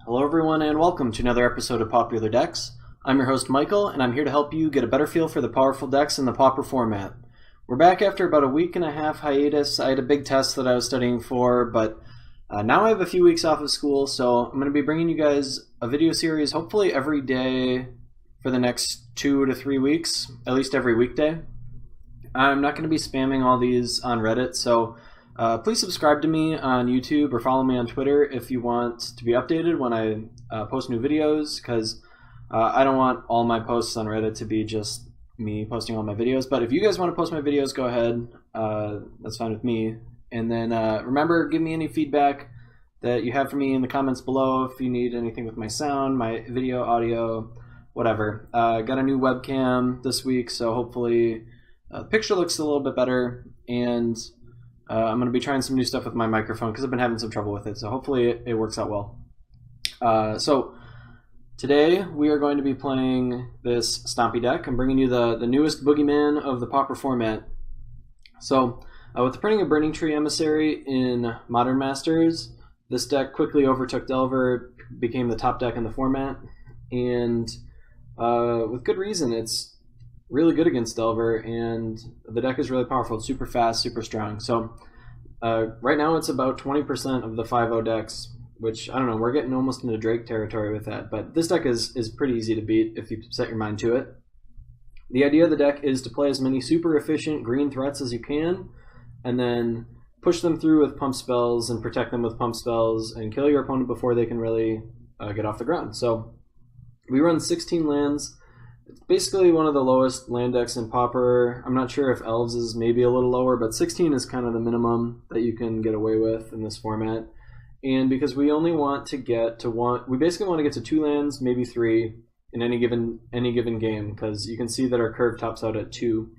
Hello everyone and welcome to another episode of Popular Decks. I'm your host Michael and I'm here to help you get a better feel for the powerful decks in the Pauper format. We're back after about a week and a half hiatus. I had a big test that I was studying for, but now I have a few weeks off of school, so I'm going to be bringing you guys a video series hopefully every day for the next 2 to 3 weeks, at least every weekday. I'm not going to be spamming all these on Reddit, so please subscribe to me on YouTube or follow me on Twitter if you want to be updated when I post new videos, because I don't want all my posts on Reddit to be just me posting all my videos. But if you guys want to post my videos, go ahead. That's fine with me. And then remember, give me any feedback that you have for me in the comments below if you need anything with my sound, my video, audio, whatever. Got a new webcam this week, so hopefully the picture looks a little bit better. And I'm going to be trying some new stuff with my microphone because I've been having some trouble with it, so hopefully it works out well. So today we are going to be playing this Stompy deck. I'm bringing you the newest boogeyman of the Pauper format. So with the printing of Burning Tree Emissary in Modern Masters, this deck quickly overtook Delver, became the top deck in the format, and with good reason. It's really good against Delver, and the deck is really powerful. It's super fast, super strong. So right now it's about 20% of the 5-0 decks, which, I don't know, we're getting almost into Drake territory with that. But this deck is pretty easy to beat if you set your mind to it. The idea of the deck is to play as many super efficient green threats as you can, and then push them through with pump spells and protect them with pump spells and kill your opponent before they can really get off the ground. So we run 16 lands. It's basically one of the lowest land decks in Pauper. I'm not sure if Elves is maybe a little lower, but 16 is kind of the minimum that you can get away with in this format. And because we only want to get to we basically want to get to 2 lands, maybe 3 in any given game, because you can see that our curve tops out at 2.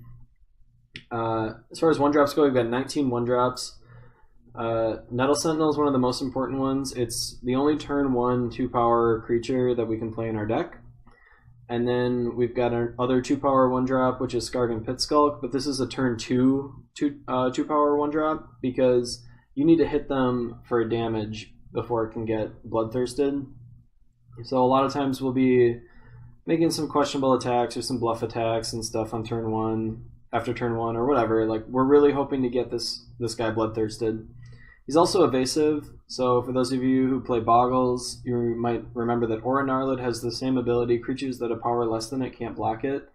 As far as 1-drops go, we've got 19 1-drops. Nettle Sentinel is one of the most important ones. It's the only turn 1 2-power creature that we can play in our deck. And then we've got our other 2-power 1-drop, which is Skargan Pitskulk, but this is a turn 2 2-power 1-drop because you need to hit them for damage before it can get bloodthirsted. So a lot of times we'll be making some questionable attacks or some bluff attacks and stuff on turn 1, after turn 1 or whatever. Like, we're really hoping to get this guy bloodthirsted. He's also evasive, so for those of you who play Boggles, you might remember that Aura Gnarlid has the same ability. Creatures that have power less than it can't block it.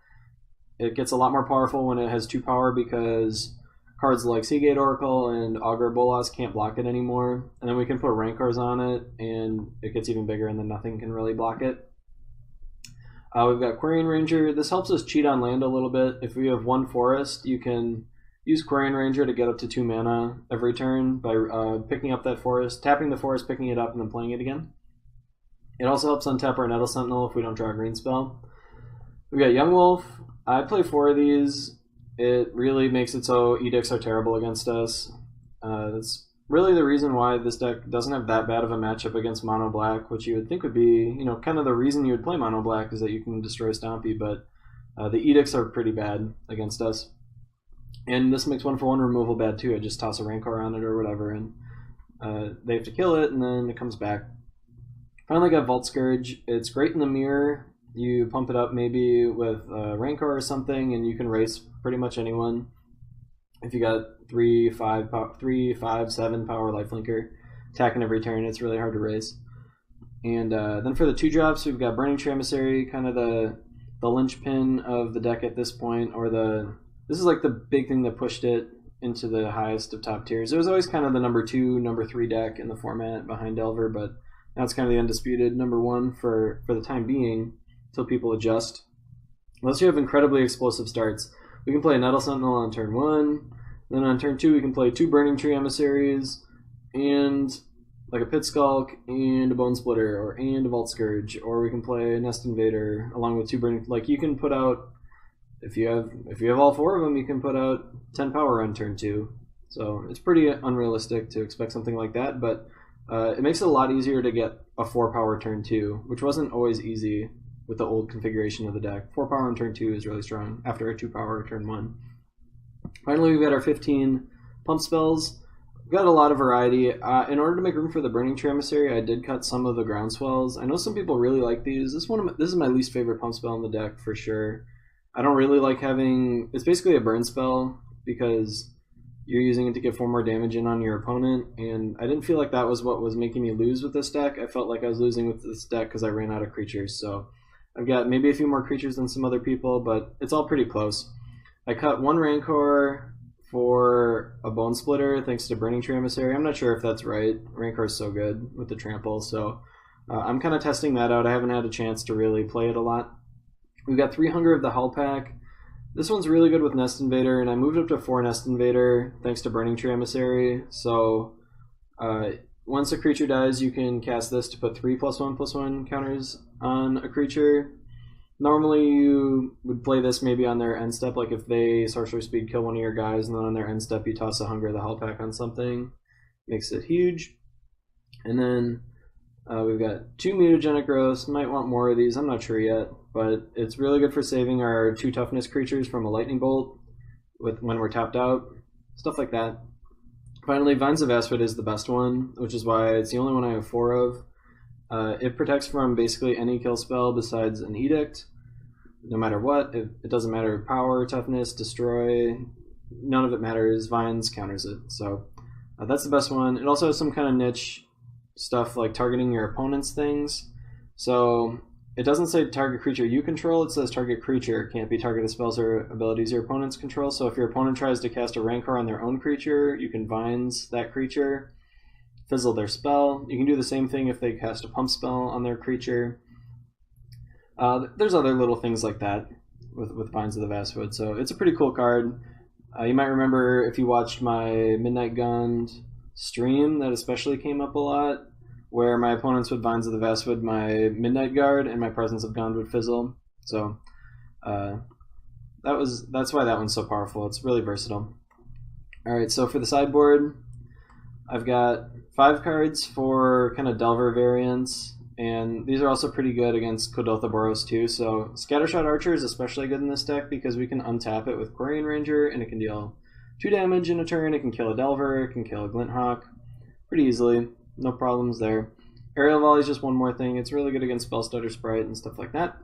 It gets a lot more powerful when it has 2 power because cards like Seagate Oracle and Augur Bolas can't block it anymore. And then we can put Rancors on it, and it gets even bigger, and then nothing can really block it. We've got Quarian Ranger. This helps us cheat on land a little bit. If we have 1 forest, you can use Quarian Ranger to get up to 2 mana every turn by picking up that forest, tapping the forest, picking it up, and then playing it again. It also helps untap our Nettle Sentinel if we don't draw a green spell. We've got Young Wolf. I play 4 of these. It really makes it so edicts are terrible against us. That's really the reason why this deck doesn't have that bad of a matchup against Mono Black, which you would think would be, kind of the reason you would play Mono Black is that you can destroy Stompy, but the edicts are pretty bad against us. And this makes 1-for-1 removal bad too. I just toss a Rancor on it or whatever, and they have to kill it, and then it comes back. Finally got Vault Scourge. It's great in the mirror. You pump it up maybe with Rancor or something, and you can race pretty much anyone. If you got 3, 5, 7 power Lifelinker, attacking every turn, it's really hard to race. And then for the 2-drops, we've got Burning Tree Emissary, kind of the linchpin of the deck at this point, or this is like the big thing that pushed it into the highest of top tiers. It was always kind of the number 2, number 3 deck in the format behind Delver, but now it's kind of the undisputed number 1 for the time being, until people adjust. Unless you have incredibly explosive starts. We can play a Nettle Sentinel on turn 1, then on turn 2 we can play 2 Burning Tree Emissaries, and like a Pitskulk, and a Bone Splitter, and a Vault Scourge, or we can play a Nest Invader along with 2 Burning... Like, you can put out... If you have all 4 of them, you can put out 10 power on turn 2. So it's pretty unrealistic to expect something like that, but it makes it a lot easier to get a 4 power turn 2, which wasn't always easy with the old configuration of the deck. 4 power on turn 2 is really strong after a 2 power turn 1. Finally, we've got our 15 pump spells. got a lot of variety. In order to make room for the Burning Tree Emissary, I did cut some of the ground swells. I know some people really like these. This is my least favorite pump spell in the deck for sure. I don't really like having... It's basically a burn spell because you're using it to get 4 more damage in on your opponent, and I didn't feel like that was what was making me lose with this deck. I felt like I was losing with this deck because I ran out of creatures, so I've got maybe a few more creatures than some other people, but it's all pretty close. I cut 1 Rancor for a Bone Splitter thanks to Burning Tree Emissary. I'm not sure if that's right. Rancor is so good with the trample, so I'm kind of testing that out. I haven't had a chance to really play it a lot. We've got 3 Hunger of the Hull pack. This one's really good with Nest Invader, and I moved up to 4 Nest Invader thanks to Burning Tree Emissary. So once a creature dies, you can cast this to put 3 +1/+1 counters on a creature. Normally you would play this maybe on their end step, like if they Sorcerer Speed kill one of your guys, and then on their end step you toss a Hunger of the Hull pack on something. Makes it huge. And then we've got 2 Mutagenic Growths. Might want more of these, I'm not sure yet. But it's really good for saving our 2 toughness creatures from a lightning bolt when we're tapped out. Stuff like that. Finally, Vines of Asphodel is the best one, which is why it's the only one I have 4 of. It protects from basically any kill spell besides an Edict, no matter what. It doesn't matter power, toughness, destroy, none of it matters. Vines counters it. So that's the best one. It also has some kind of niche stuff like targeting your opponent's things. So it doesn't say target creature you control, it says target creature. It can't be targeted spells or abilities your opponents control. So if your opponent tries to cast a Rancor on their own creature, you can Vines that creature, fizzle their spell. You can do the same thing if they cast a pump spell on their creature. There's other little things like that with Vines of the Vastwood, so it's a pretty cool card. You might remember if you watched my Midnight Gund stream, that especially came up a lot, where my opponents would Vines of the Vastwood my Midnight Guard, and my Presence of Gund would fizzle. So that's why that one's so powerful. It's really versatile. Alright, so for the sideboard, I've got 5 cards for kind of Delver variants, and these are also pretty good against Kodotha Boros too. So Scattershot Archer is especially good in this deck because we can untap it with Quarian Ranger, and it can deal 2 damage in a turn. It can kill a Delver, it can kill a Glinthawk pretty easily. No problems there. Aerial Volley is just one more thing. It's really good against Spellstutter Sprite and stuff like that.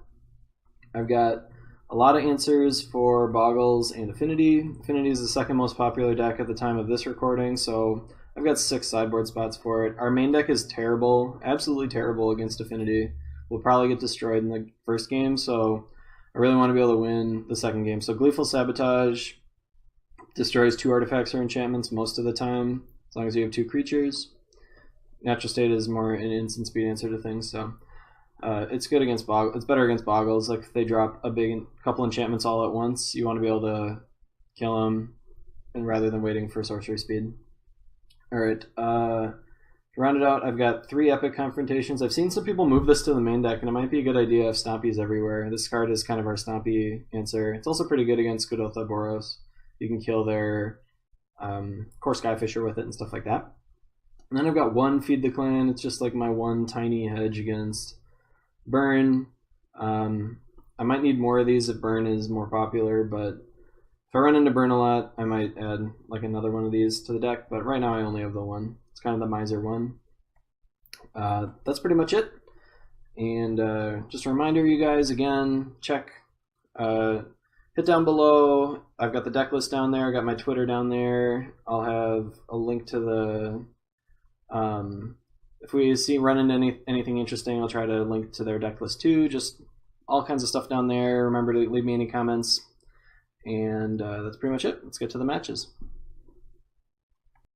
I've got a lot of answers for Boggles and Affinity. Affinity is the second most popular deck at the time of this recording, so I've got 6 sideboard spots for it. Our main deck is terrible, absolutely terrible against Affinity. We'll probably get destroyed in the first game, so I really want to be able to win the second game. So Gleeful Sabotage destroys 2 artifacts or enchantments most of the time, as long as you have 2 creatures. Natural State is more an instant speed answer to things, so it's good against It's better against Boggles. Like if they drop a couple enchantments all at once, you want to be able to kill them, and rather than waiting for sorcery speed. All right, to round it out, I've got 3 Epic Confrontations. I've seen some people move this to the main deck, and it might be a good idea if Stompy's everywhere. This card is kind of our Stompy answer. It's also pretty good against Kodotha Boros. You can kill their Core Skyfisher with it and stuff like that. And then I've got 1 Feed the Clan. It's just like my one tiny hedge against Burn. I might need more of these if Burn is more popular, but if I run into Burn a lot, I might add like another one of these to the deck, but right now I only have the one. It's kind of the Miser one. That's pretty much it. And just a reminder, you guys, again, check, hit down below. I've got the deck list down there. I got my Twitter down there. I'll have a link to the... if we run into anything interesting, I'll try to link to their deck list too. Just all kinds of stuff down there. Remember to leave me any comments. And that's pretty much it. Let's get to the matches.